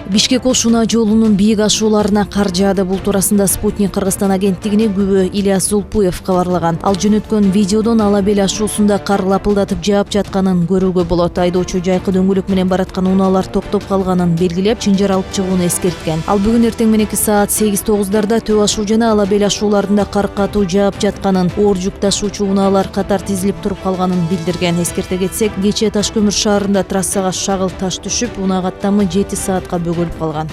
Бишкек Ош унаа жолунун бийик ашууларына кар жаады. Бул туурасында Спутник Кыргызстан агенттигине күбө Ильяс Зулпуев кабарлаган. Ал жөнөткөн видеодон Ала Бел ашуусунда кар лапылдатып жаап жатканын көрүүгө болот. Айдоочу жайкы дөңгөлөк менен бараткан унаалар токтоп калганын белгилеп, чынжар алып чыгууну эскерткен. Ал бүгүн эртең мененки саат 8:09 Төө ашуу жана Ала Бел ашууларында кар катуу жаап жатканын, оор жүк ташуучу унаалар катар тизилип туруп калганын билдирген. Эскерте кетсек, кечээ Таш көмүр шаарында трассага шагыл таш түшүп, унаа каттамы 7 саатка бөгөлүп калган.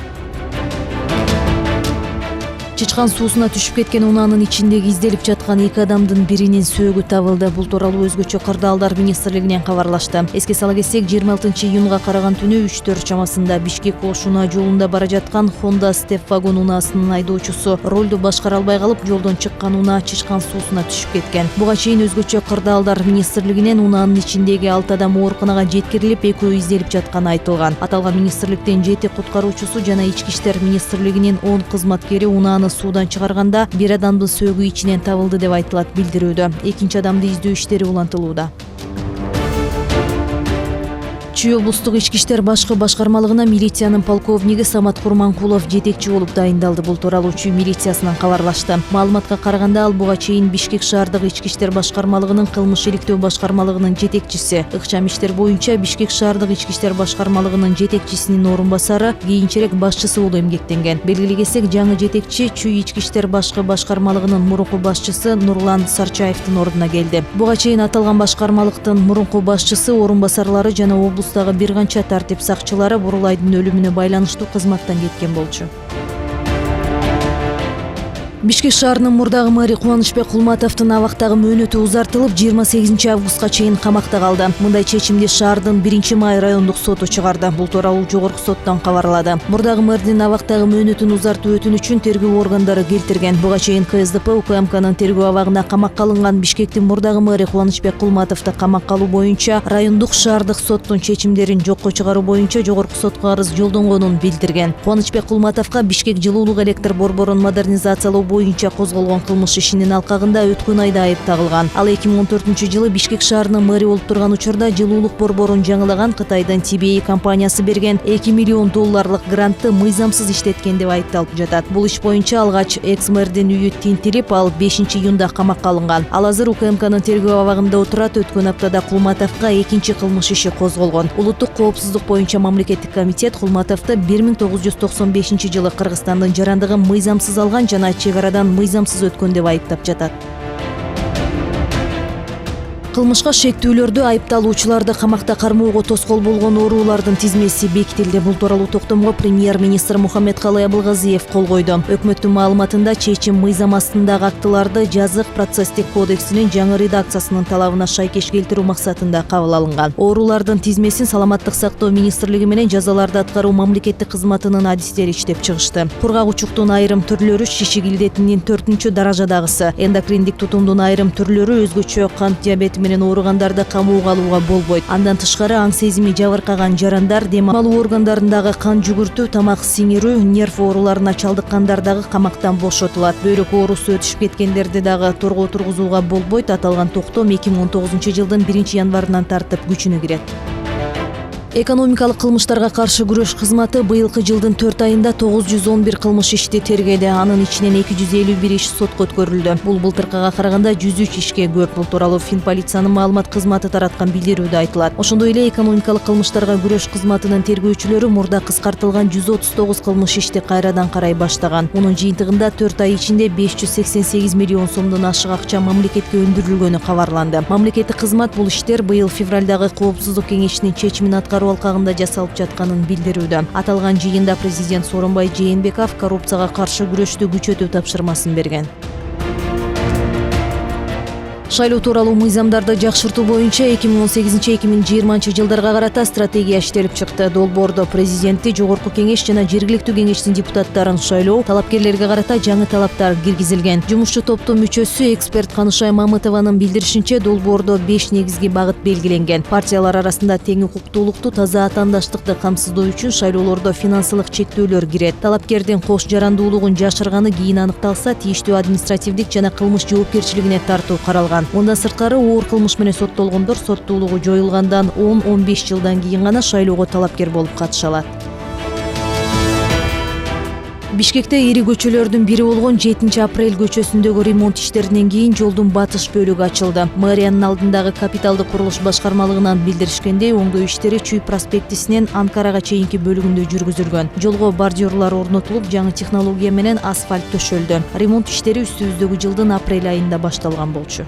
Чычкан суусуна түшүп кеткен унаанын ичиндеги изделип жаткан 2 адамдын биринин сөөгү табылды. Бул тууралуу өзгөчө Кырдаалдар министрлигинен кабарлашты. Эске сала кетсек, 26 июнга караган түнү 3-4 чамасында Бишкек Ош унаа жолунда бара жаткан Honda Step вагон унаасынын айдоочусу ролду башкара албай калып, жолдон чыккан унаа чычкан суусуна түшүп кеткен. Буга чейин өзгөчө Кырдаалдар министрлигинен унаанын ичиндеги 6 адам ооруканага жеткирилип, 2 изделип жатканы айтылган. Аталган министрликтен 7 куткаруучусу жана Ички иштер министрлигинин 10 кызматкери унааны суудан чыгарганда 1 адамдын сөөгү ичинен табылды деп айтылат билдирүүдө. Экинчи адамды издөө иштери улантылууда. Чүй облустук ички иштер башкы башкармалыгына милициянын полковниги Самат Курманкулов жетекчи болуп дайындалды. Бул тууралуу Чүй милициясынан кабарлашты. Маалыматка караганда, ал буга чейин Бишкек шаардык ички иштер башкармалыгынын кылмыш иликтөө башкармалыгынын жетекчиси, ыкчам иштер боюнча Бишкек шаардык ички иштер башкармалыгынын жетекчисинин орун басары, кийинчерээк башчысы болуп эмгектенген. Белгилей кетсек, жаңы жетекчи Чүй ички иштер башкы башкармалыгынын мурунку башчысы Нурлан Сарчаевдин ордуна келди. Буга чейин аталган башкармалыктын мурунку башчысы, орун басарлары жана облустагы бир канча тартип сакчылары Бурулайдын өлүмүнө байланыштуу кызматтан кеткен болчу. Бишкек шаарынын мурдагы мэри Кубанычбек Кулматовдун абактагы мөөнөтү узартылып, 28 августка чейин камакта калды. Мындай чечимди шаардын 1 май райондук соту чыгарды. Бул тууралуу жогорку соттон кабарлады. Мурдагы мэрдин абактагы мөөнөтүн узартуу өтүнүчүн тергөө органдары келтирген. Буга чейин КСДП УКМКнын тергөө абагына камакка алынган Бишкектин мурдагы мэри Кубанычбек Кулматовду камакка алуу боюнча райондук шаардык соттун чечимдерин жокко чыгаруу боюнча жогорку сотко арыз жолдонгонун билдирген. Кубанычбек Кулматовго Бишкек жылуулук электр борборун модернизациялоо боюнча козголгон кылмыш ишинин алкагында өткөн айда айып тагылган. Ал 2014-жылы Бишкек шаарынын мэри болуп турган учурда жылуулук борборун жаңылаган Кытайдын TBA компаниясы берген $2 миллион грантты мыйзамсыз иштеткен деп айыпталып жатат. Бул иш боюнча алгач экс-мэрдин үйү тинтилип, ал 5 июнда камакка алынган. Ал азыр УКМКнын тергөө абагында отурат. Өткөн аптада Кулматовго 2 кылмыш иши козголгон. Улуттук коопсуздук боюнча мамлекеттик комитет Кулматовду 1995-жылы Кыргызстандын жарандыгын мыйзамсыз алган жана чегарадан мыйзамсыз өткөн деп айыптап жатат. Кылмышка шектүүлөрдү айыпталуучуларды камакта кармоого тоскоол болгон оорулардын тизмеси бекитилди. Бул тууралуу токтомго премьер-министр Мухаммедкалый Абылгазиев кол койду. Өкмөттүн маалыматында чечим мыйзам астындагы актыларды жазык процесстик кодексинин жаңы редакциясынын талабына шайкеш келтирүү максатында кабыл алынган. Оорулардын тизмесин Саламаттык сактоо министрлиги менен жазаларды аткаруу мамлекеттик кызматынын адистери иштеп чыгышты. Кургагучуктун айрым түрлөрү, шишик илдетинин 4-даражадагысы, эндокриндик тутумдун айрым түрлөрү, өзгөчө кант диабети менен ооругандарды камоого алууга болбойт. Андан тышкары аң сезими жабыркаган жарандар, дем алуу органдарындагы кан жүгүртүү, тамак сиңирүү, нерв ооруларына чалдыккандар дагы камактан бошотулат. Бөйрөк оорусу өтүшүп кеткендерди дагы торгоо тургузууга болбойт. Аталган токтом 2019-жылдын 1-январынан тартып күчүнө кирет. Экономикалык кылмыштарга каршы күрөш кызматы быйылкы жылдын 4 айында 911 кылмыш ишти тергеди. Анын ичинен 251 иш сотко өткөрүлдү. Бул былтыркыга караганда 103 ишке көп. Бул тууралуу Финполициянын маалымат кызматы тараткан билдирүүдө айтылат. Ошондой эле экономикалык кылмыштарга күрөш кызматынын тергөөчүлөрү мурда кыскартылган 139 кылмыш ишти кайрадан карай баштаган. Мунун жыйынтыгында 4 ай ичинде 588 миллион сомдон ашык акча мамлекетке өндүрүлгөнү кабарланды. Мамлекеттик кызмат бул иштер быйыл февралдагы Коопсуздук кеңешинин чечимин аткаруу алкагында жасалып жатканын билдирүүдө. Аталган жыйында президент Сооронбай Жээнбеков коррупцияга каршы күрөштү күчөтүү тапшырмасын берген. Шайлоо тууралуу мыйзамдарды жакшыртуу боюнча 2018-2020 жылдарга карата стратегия иштелип чыкты. Долбоордо президентти, жогорку кеңеш жана жергиликтүү кеңештин депутаттарын шайлоо, талапкерлерге карата жаңы талаптар киргизилген. Жумушчу топтун мүчөсү эксперт Канышай Мамытованын билдиришинче, долбоордо 5 негизги багыт белгиленген. Партиялар арасында тең укуктуулукту, таза атаандаштыкты камсыздоо үчүн шайлоолордо финансылык чектөөлөр кирет. Талапкердин кош жарандуулугун жашырганы кийин аныкталса, тийиштүү административдик жана кылмыш жоопкерчилигине тартуу каралган. Ондан сырткары оор кылмыш менен соттолгондор соттуулугу жоюлгандан 10-15 жылдан кийин гана шайлоого талапкер болуп катыша алат. Бишкекте ири көчөлөрдүн бири болгон 7-апрель көчөсүндөгү ремонт иштеринен кийин жолдун батыш бөлүгү ачылды. Мэриянын алдындагы капиталдык курулуш башкармалыгынан билдиришкендей, оңдоо иштери Чүй проспектисинен Анкарага чейинки бөлүгүндө жүргүзүлгөн. Жолго бордюрлар орнотулуп, жаңы технология менен асфальт төшөлдү. Ремонт иштери үстүбүздөгү жылдын апрель айында башталган болчу.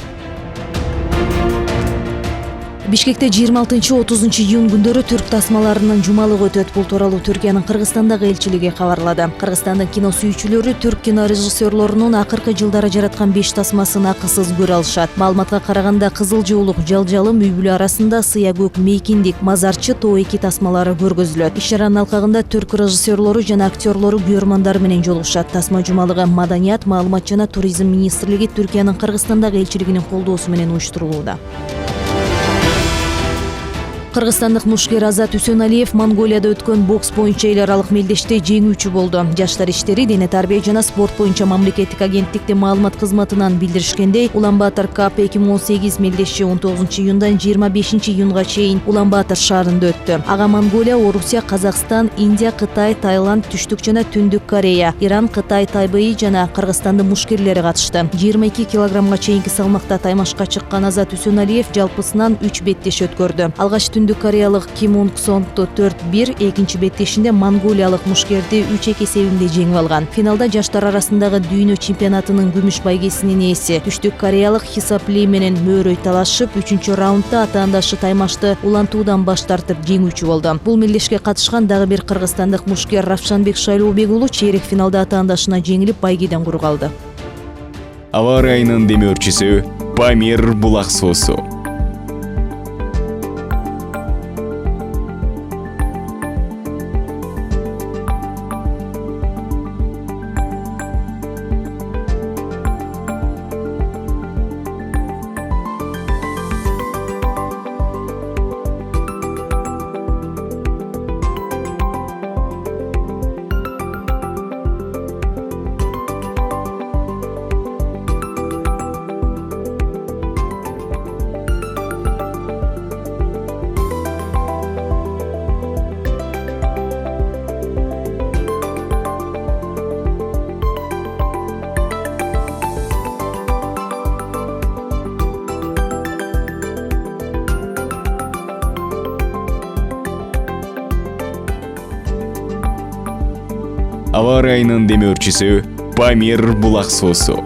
Бишкекте 26-30 июнь күндөрү түрк тасмаларынын жумалыгы өтөт. Бул тууралуу Түркиянын Кыргызстандагы элчилиги кабарлады. Кыргызстандын кино сүйүүчүлөрү түрк кинорежиссерлорунун акыркы жылдары жараткан 5 тасмасын акысыз көрө алышат. Маалыматка караганда Кызыл жуулук, Жалжалым, Үй бүлө арасында, Сыя көк, Мейкиндик, Мазарчы, Тоо 2 тасмалары көргөзүлөт. Иш-чаранын алкагында түрк режиссерлору жана актерлору көрөрмандар менен жолугушат. Тасма жумалыгы Маданият, маалымат жана туризм министрлиги Түркиянын Кыргызстандагы элчилигинин колдоосу менен уюштурулууда. Кыргызстандык мушкер Азат Үсөналиев Монголияда өткөн бокс боюнча эл аралык мелдеште жеңүүчү болду. Жаштар иштери, дене тарбия жана спорт боюнча мамлекеттик агенттикте маалымат кызматынан билдиришкендей, Улан-Батор Cup 2018 мелдеши 19 июндан 25 июнга чейин Улан-Батор шаарында өттү. Ага Монголия, Орусия, Казакстан, Индия, Кытай, Таиланд, Түштүк жана Түндүк Корея, Иран, Кытай, Тайбэи жана Кыргызстандын мушкерлери катышты. 22 килограммга чейинки салмакта таймашка чыккан Азат Үсөналиев жалпысынан 3 беттеш өткөрдү. Алгач Түндүк Кореялык Ким Унг Сонгду 4-1, экинчи беттешинде монголиялык мушкерди 3-2 эсебинде жеңип алган. Финалда жаштар арасындагы дүйнө чемпионатынын күмүш байгесинин ээси Түштүк Кореялык Хисап Ли менен мөөрөй талашып, 3-раундда атаандашы таймашты улантуудан баш тартып жеңүүчү болду. Бул мелдешке катышкан дагы бир кыргызстандык мушкер Равшанбек Шайлообек уулу чейрек финалда атаандашына жеңилип, байгеден кур калды. Аба ырайынын демөөрчүсү Памир булак суусу. Аба ырайынын демөөрчүсү Памир булак суусу.